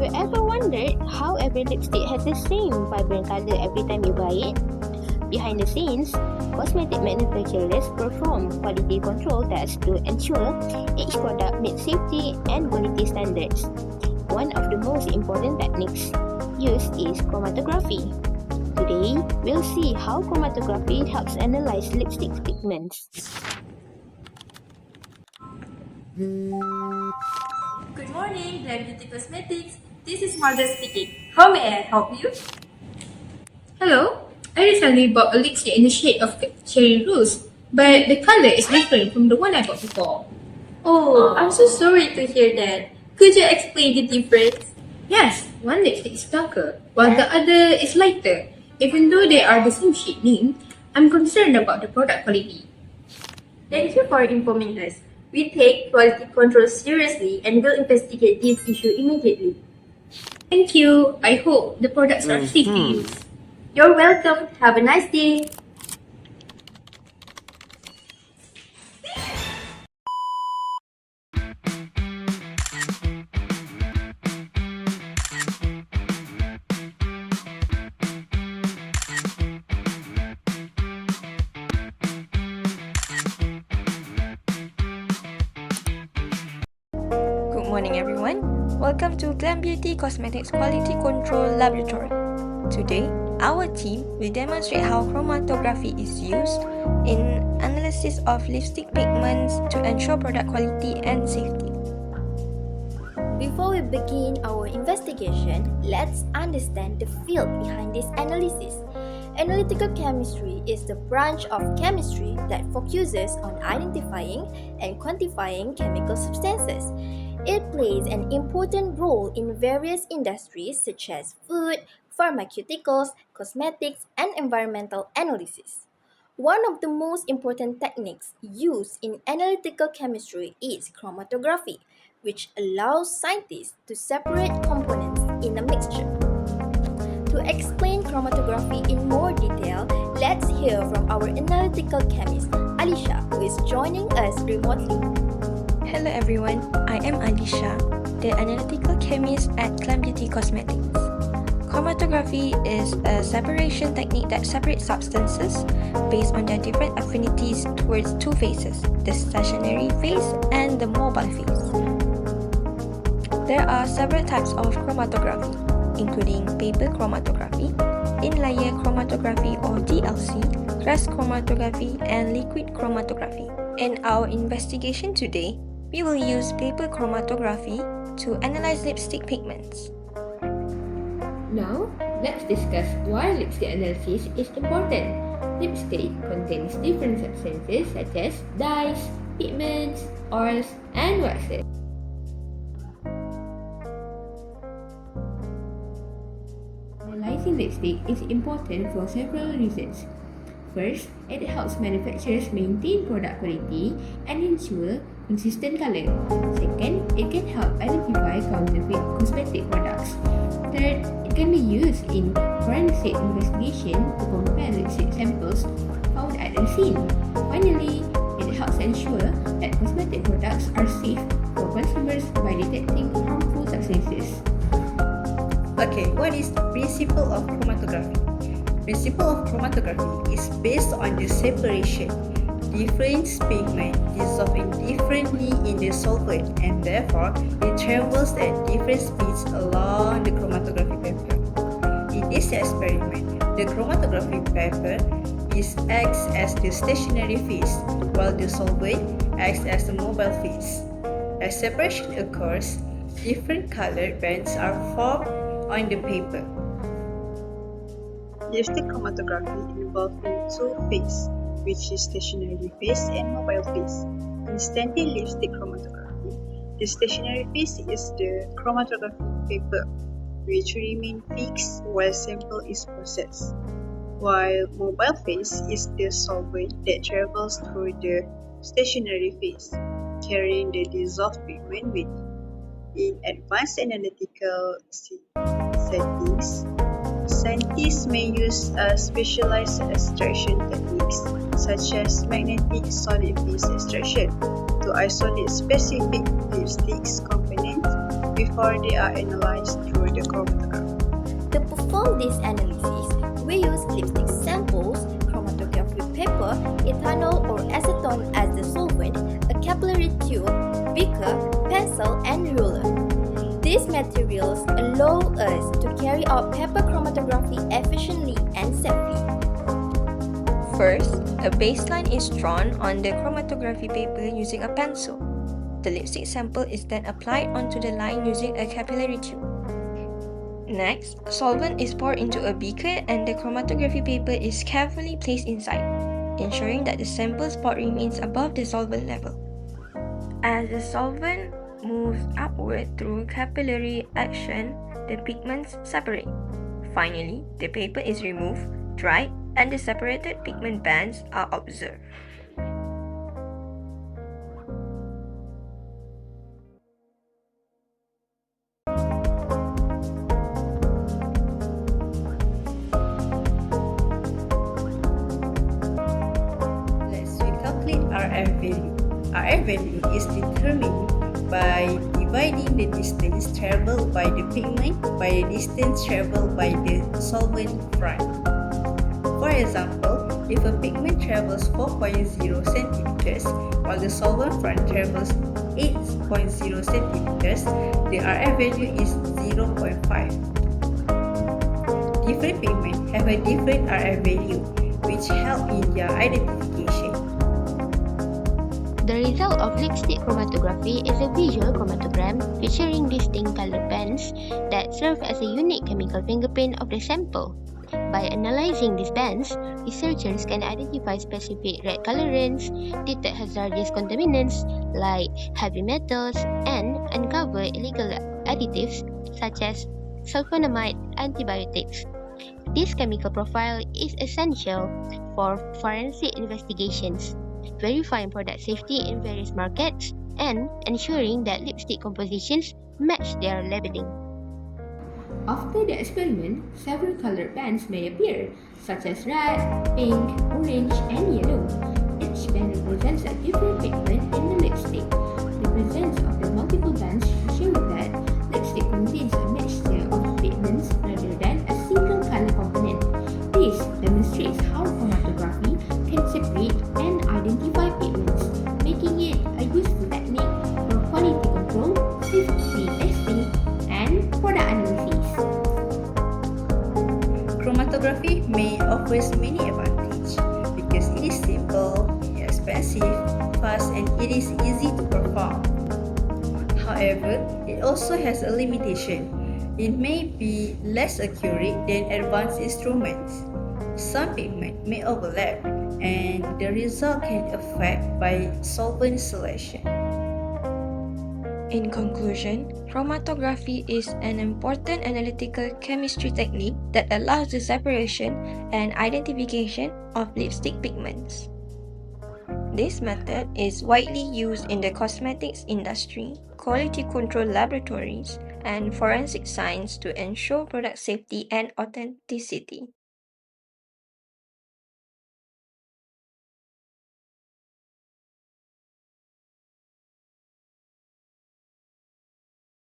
you ever wondered how every lipstick has the same vibrant color every time you buy it? Behind the scenes, cosmetic manufacturers perform quality control tests to ensure each product meets safety and quality standards. One of the most important techniques used is chromatography. Today, we'll see how chromatography helps analyze lipstick pigments. Good morning, Glam Beauty Cosmetics. This is Marga speaking. How may I help you? Hello, I recently bought a lipstick in the shade of cherry rose, but the color is different from the one I bought before. Oh, I'm so sorry to hear that. Could you explain the difference? Yes, one lipstick is darker, while the other is lighter. Even though they are the same shade name, I'm concerned about the product quality. Thank you for informing us. We take quality control seriously and will investigate this issue immediately. Thank you. I hope the products are safe to use. You're welcome. Have a nice day. Good morning everyone. Welcome to Glam Beauty Cosmetics Quality Control Laboratory. Today, our team will demonstrate how chromatography is used in analysis of lipstick pigments to ensure product quality and safety. Before we begin our investigation, let's understand the field behind this analysis. Analytical chemistry is the branch of chemistry that focuses on identifying and quantifying chemical substances. It plays an important role in various industries such as food, pharmaceuticals, cosmetics, and environmental analysis. One of the most important techniques used in analytical chemistry is chromatography, which allows scientists to separate components in a mixture. To explain chromatography in more detail, let's hear from our analytical chemist, Alicia, who is joining us remotely. Hello everyone, I am Alisha, the analytical chemist at Glam Beauty Cosmetics. Chromatography is a separation technique that separates substances based on their different affinities towards two phases, the stationary phase and the mobile phase. There are several types of chromatography, including paper chromatography, in-layer chromatography or DLC, glass chromatography, and liquid chromatography. In our investigation today, we will use paper chromatography to analyze lipstick pigments. Now, let's discuss why lipstick analysis is important. Lipstick contains different substances such as dyes, pigments, oils, and waxes. Analyzing lipstick is important for several reasons. First, it helps manufacturers maintain product quality and ensure consistent color. Second, it can help identify counterfeit cosmetic products. Third, it can be used in forensic investigation to compare lipstick samples found at the scene. Finally, it helps ensure that cosmetic products are safe for consumers by detecting harmful substances. Okay, what is the principle of chromatography? Principle of chromatography is based on the separation. Different pigment dissolve differently in the solvent and therefore it travels at different speeds along the chromatography paper. In this experiment, the chromatography paper acts as the stationary phase while the solvent acts as the mobile phase. As separation occurs, different colored bands are formed on the paper. Lipstick chromatography involves two phases, which is stationary phase and mobile phase. In standard lipstick chromatography, the stationary phase is the chromatography paper, which remains fixed while sample is processed, while mobile phase is the solvent that travels through the stationary phase, carrying the dissolved pigment with it. In advanced analytical settings, scientists may use specialized extraction techniques such as magnetic solid phase extraction to isolate specific lipstick components before they are analyzed through the chromatography. To perform this analysis, we use lipstick samples, chromatography paper, ethanol or acetone as the solvent, a capillary tube, beaker, pencil, and ruler. These materials allow us to carry out paper chromatography efficiently and safely. First, a baseline is drawn on the chromatography paper using a pencil. The lipstick sample is then applied onto the line using a capillary tube. Next, solvent is poured into a beaker and the chromatography paper is carefully placed inside, ensuring that the sample spot remains above the solvent level. As the solvent moves upward through capillary action, the pigments separate. Finally, the paper is removed, dried, and the separated pigment bands are observed. Let's recalculate RF value. RF value is determined by dividing the distance traveled by the pigment by the distance traveled by the solvent front. For example, if a pigment travels 4.0 centimeters while the solvent front travels 8.0 centimeters, the RF value is 0.5. Different pigments have a different RF value, which help in their identification. The result of lipstick chromatography is a visual chromatogram featuring distinct color bands that serve as a unique chemical fingerprint of the sample. By analyzing these bands, researchers can identify specific red colorants, detect hazardous contaminants like heavy metals, and uncover illegal additives such as sulfonamide antibiotics. This chemical profile is essential for forensic investigations, verifying product safety in various markets, and ensuring that lipstick compositions match their labeling. After the experiment, several colored bands may appear, such as red, pink, orange, and yellow. Each band represents a different pigment in the lipstick. The presence of the multiple bands shows that lipstick contains a mixture of pigments rather than a single color component. This demonstrates how chromatography can separate and identify pigments, making it a useful technique for quality control, safety testing, and product analysis. Chromatography may offers many advantages because it is simple, inexpensive, fast, and it is easy to perform. However, it also has a limitation. It may be less accurate than advanced instruments. Some pigment may overlap, and the result can affect by solvent selection. In conclusion, chromatography is an important analytical chemistry technique that allows the separation and identification of lipstick pigments. This method is widely used in the cosmetics industry, quality control laboratories, and forensic science to ensure product safety and authenticity.